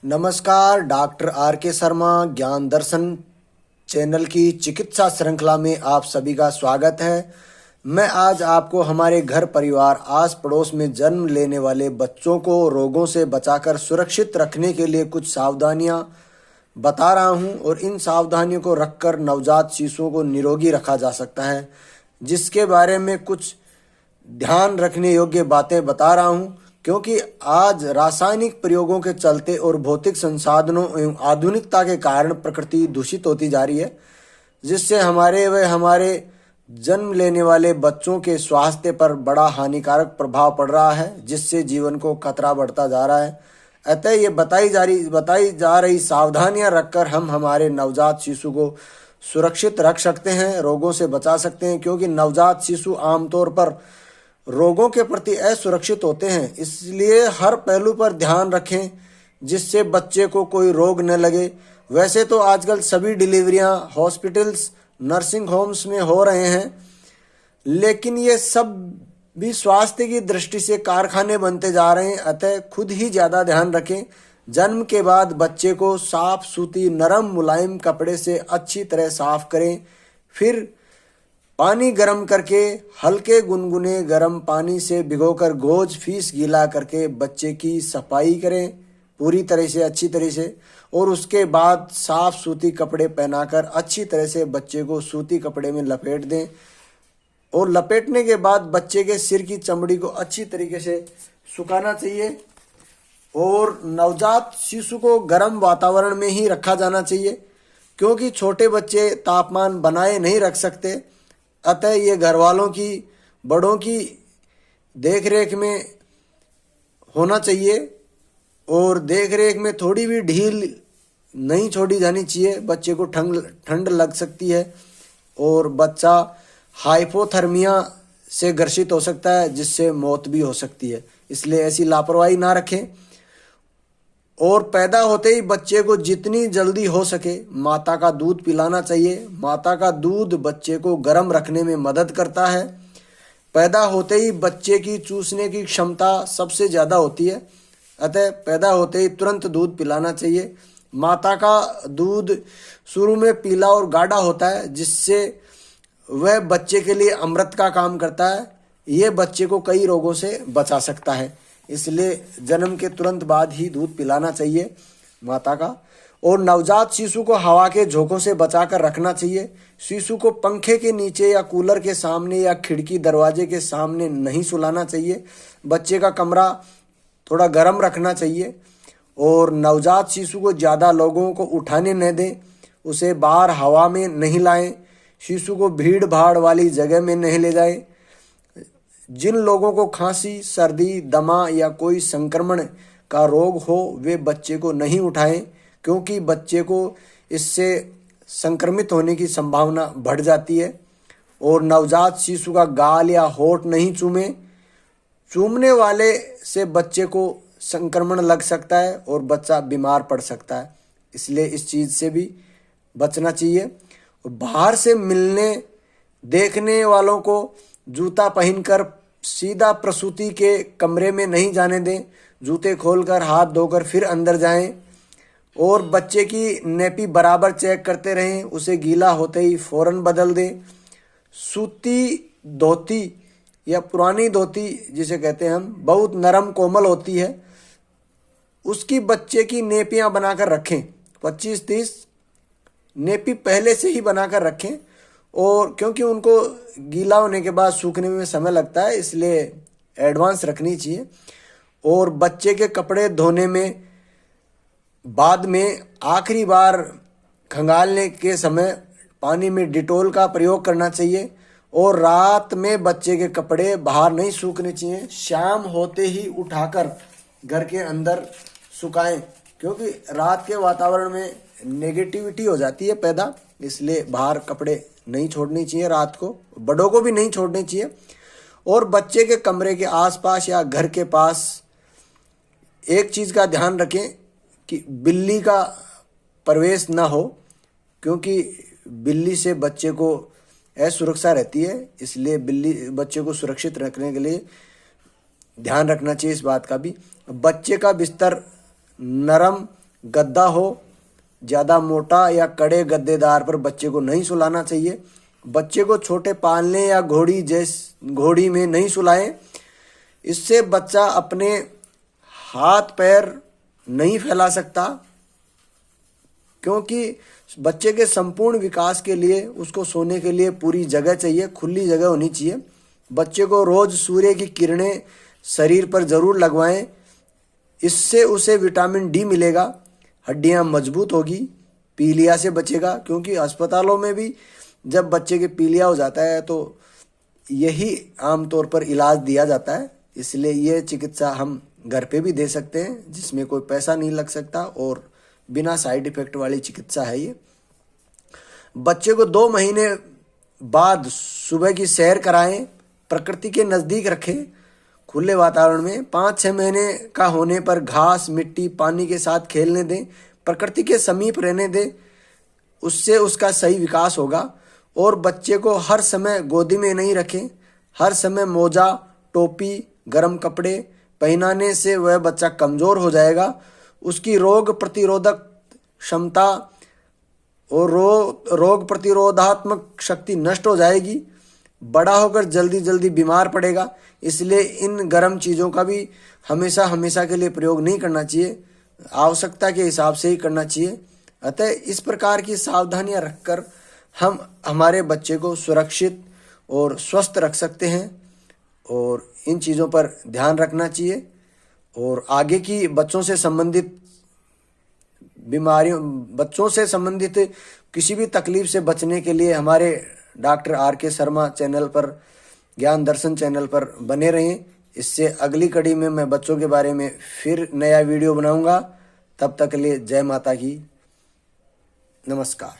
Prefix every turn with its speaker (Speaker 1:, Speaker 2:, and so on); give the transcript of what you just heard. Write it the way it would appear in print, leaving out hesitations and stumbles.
Speaker 1: नमस्कार, doctor R के शर्मा ज्ञान दर्शन चैनल की चिकित्सा श्रृंखला में आप सभी का स्वागत है। मैं आज आपको हमारे घर परिवार आस पड़ोस में जन्म लेने वाले बच्चों को रोगों से बचाकर सुरक्षित रखने के लिए कुछ सावधानियां बता रहा हूं और इन सावधानियों को रखकर नवजात शिशुओं को निरोगी रखा जा सकता है, जिसके बारे में कुछ ध्यान रखने योग्य बातें बता रहा हूं। क्योंकि आज रासायनिक प्रयोगों के चलते और भौतिक संसाधनों एवं आधुनिकता के कारण प्रकृति दूषित होती जा रही है, जिससे हमारे जन्म लेने वाले बच्चों के स्वास्थ्य पर बड़ा हानिकारक प्रभाव पड़ रहा है, जिससे जीवन को खतरा बढ़ता जा रहा है। अतः ये बताई जा रही सावधानियां रखकर हम हमारे नवजात शिशु को सुरक्षित रख सकते हैं, रोगों से बचा सकते हैं। क्योंकि नवजात शिशु आमतौर पर रोगों के प्रति असुरक्षित होते हैं, इसलिए हर पहलू पर ध्यान रखें जिससे बच्चे को कोई रोग न लगे। वैसे तो आजकल सभी डिलीवरियां हॉस्पिटल्स, नर्सिंग होम्स में हो रहे हैं, लेकिन ये सब भी स्वास्थ्य की दृष्टि से कारखाने बनते जा रहे हैं। अतः खुद ही ज़्यादा ध्यान रखें। जन्म के बाद बच्चे को साफ सूती नरम मुलायम कपड़े से अच्छी तरह साफ करें। फिर पानी गर्म करके हल्के गुनगुने गर्म पानी से भिगोकर गोज फीस गीला करके बच्चे की सफाई करें पूरी तरह से, अच्छी तरह से। और उसके बाद साफ सूती कपड़े पहनाकर अच्छी तरह से बच्चे को सूती कपड़े में लपेट दें। और लपेटने के बाद बच्चे के सिर की चमड़ी को अच्छी तरीके से सुखाना चाहिए। और नवजात शिशु को गर्म वातावरण में ही रखा जाना चाहिए, क्योंकि छोटे बच्चे तापमान बनाए नहीं रख सकते। अतः ये घर वालों की, बड़ों की देखरेख में होना चाहिए। और देखरेख में थोड़ी भी ढील नहीं छोड़ी जानी चाहिए, बच्चे को ठंड लग सकती है और बच्चा हाइपोथर्मिया से ग्रसित हो सकता है, जिससे मौत भी हो सकती है। इसलिए ऐसी लापरवाही ना रखें। और पैदा होते ही बच्चे को जितनी जल्दी हो सके माता का दूध पिलाना चाहिए। माता का दूध बच्चे को गर्म रखने में मदद करता है। पैदा होते ही बच्चे की चूसने की क्षमता सबसे ज़्यादा होती है, अतः पैदा होते ही तुरंत दूध पिलाना चाहिए। माता का दूध शुरू में पीला और गाढ़ा होता है, जिससे वह बच्चे के लिए अमृत का काम करता है। ये बच्चे को कई रोगों से बचा सकता है, इसलिए जन्म के तुरंत बाद ही दूध पिलाना चाहिए माता का। और नवजात शिशु को हवा के झोंकों से बचाकर रखना चाहिए। शिशु को पंखे के नीचे या कूलर के सामने या खिड़की दरवाजे के सामने नहीं सुलाना चाहिए। बच्चे का कमरा थोड़ा गर्म रखना चाहिए। और नवजात शिशु को ज़्यादा लोगों को उठाने न दें, उसे बाहर हवा में नहीं लाएं, शिशु को भीड़ भाड़ वाली जगह में नहीं ले जाएं। जिन लोगों को खांसी, सर्दी, दमा या कोई संक्रमण का रोग हो वे बच्चे को नहीं उठाएं, क्योंकि बच्चे को इससे संक्रमित होने की संभावना बढ़ जाती है। और नवजात शिशु का गाल या होंठ नहीं चूमें। चूमने वाले से बच्चे को संक्रमण लग सकता है और बच्चा बीमार पड़ सकता है, इसलिए इस चीज़ से भी बचना चाहिए। बाहर से मिलने देखने वालों को जूता पहनकर सीधा प्रसूति के कमरे में नहीं जाने दें। जूते खोलकर हाथ धोकर फिर अंदर जाएं। और बच्चे की नेपी बराबर चेक करते रहें, उसे गीला होते ही फौरन बदल दें। सूती धोती या पुरानी धोती जिसे कहते हैं हम, बहुत नरम कोमल होती है, उसकी बच्चे की नेपियां बनाकर रखें। 25-30 नेपी पहले से ही बनाकर रखें। और क्योंकि उनको गीला होने के बाद सूखने में समय लगता है, इसलिए एडवांस रखनी चाहिए। और बच्चे के कपड़े धोने में बाद में आखिरी बार खंगालने के समय पानी में डिटोल का प्रयोग करना चाहिए। और रात में बच्चे के कपड़े बाहर नहीं सूखने चाहिए, शाम होते ही उठाकर घर के अंदर सुखाएं, क्योंकि रात के वातावरण में नेगेटिविटी हो जाती है पैदा, इसलिए बाहर कपड़े नहीं छोड़ने चाहिए रात को, बड़ों को भी नहीं छोड़ने चाहिए। और बच्चे के कमरे के आसपास या घर के पास एक चीज़ का ध्यान रखें कि बिल्ली का प्रवेश ना हो, क्योंकि बिल्ली से बच्चे को असुरक्षा रहती है, इसलिए बच्चे को सुरक्षित रखने के लिए ध्यान रखना चाहिए इस बात का भी। बच्चे का बिस्तर नरम गद्दा हो, ज़्यादा मोटा या कड़े गद्देदार पर बच्चे को नहीं सुलाना चाहिए। बच्चे को छोटे पालने या घोड़ी में नहीं सुलाएं। इससे बच्चा अपने हाथ पैर नहीं फैला सकता, क्योंकि बच्चे के संपूर्ण विकास के लिए उसको सोने के लिए पूरी जगह चाहिए, खुली जगह होनी चाहिए। बच्चे को रोज़ सूर्य की किरणें शरीर पर ज़रूर लगवाएं। इससे उसे विटामिन डी मिलेगा, हड्डियां मजबूत होगी, पीलिया से बचेगा, क्योंकि अस्पतालों में भी जब बच्चे के पीलिया हो जाता है तो यही आमतौर पर इलाज दिया जाता है। इसलिए ये चिकित्सा हम घर पे भी दे सकते हैं, जिसमें कोई पैसा नहीं लग सकता और बिना साइड इफेक्ट वाली चिकित्सा है ये। बच्चे को 2 महीने बाद सुबह की सैर कराएं, प्रकृति के नज़दीक रखें, खुले वातावरण में। 5-6 महीने का होने पर घास, मिट्टी, पानी के साथ खेलने दें, प्रकृति के समीप रहने दें, उससे उसका सही विकास होगा। और बच्चे को हर समय गोदी में नहीं रखें, हर समय मोजा, टोपी, गर्म कपड़े पहनाने से वह बच्चा कमज़ोर हो जाएगा, उसकी रोग प्रतिरोधक क्षमता और रोग प्रतिरोधात्मक शक्ति नष्ट हो जाएगी, बड़ा होकर जल्दी जल्दी बीमार पड़ेगा। इसलिए इन गर्म चीज़ों का भी हमेशा के लिए प्रयोग नहीं करना चाहिए, आवश्यकता के हिसाब से ही करना चाहिए। अतः इस प्रकार की सावधानियां रखकर हम हमारे बच्चे को सुरक्षित और स्वस्थ रख सकते हैं, और इन चीज़ों पर ध्यान रखना चाहिए। और आगे की बच्चों से संबंधित बीमारियों, बच्चों से संबंधित किसी भी तकलीफ से बचने के लिए हमारे डॉक्टर आर.के. शर्मा चैनल पर, ज्ञान दर्शन चैनल पर बने रहें। इससे अगली कड़ी में मैं बच्चों के बारे में फिर नया वीडियो बनाऊंगा। तब तक के लिए जय माता की, नमस्कार।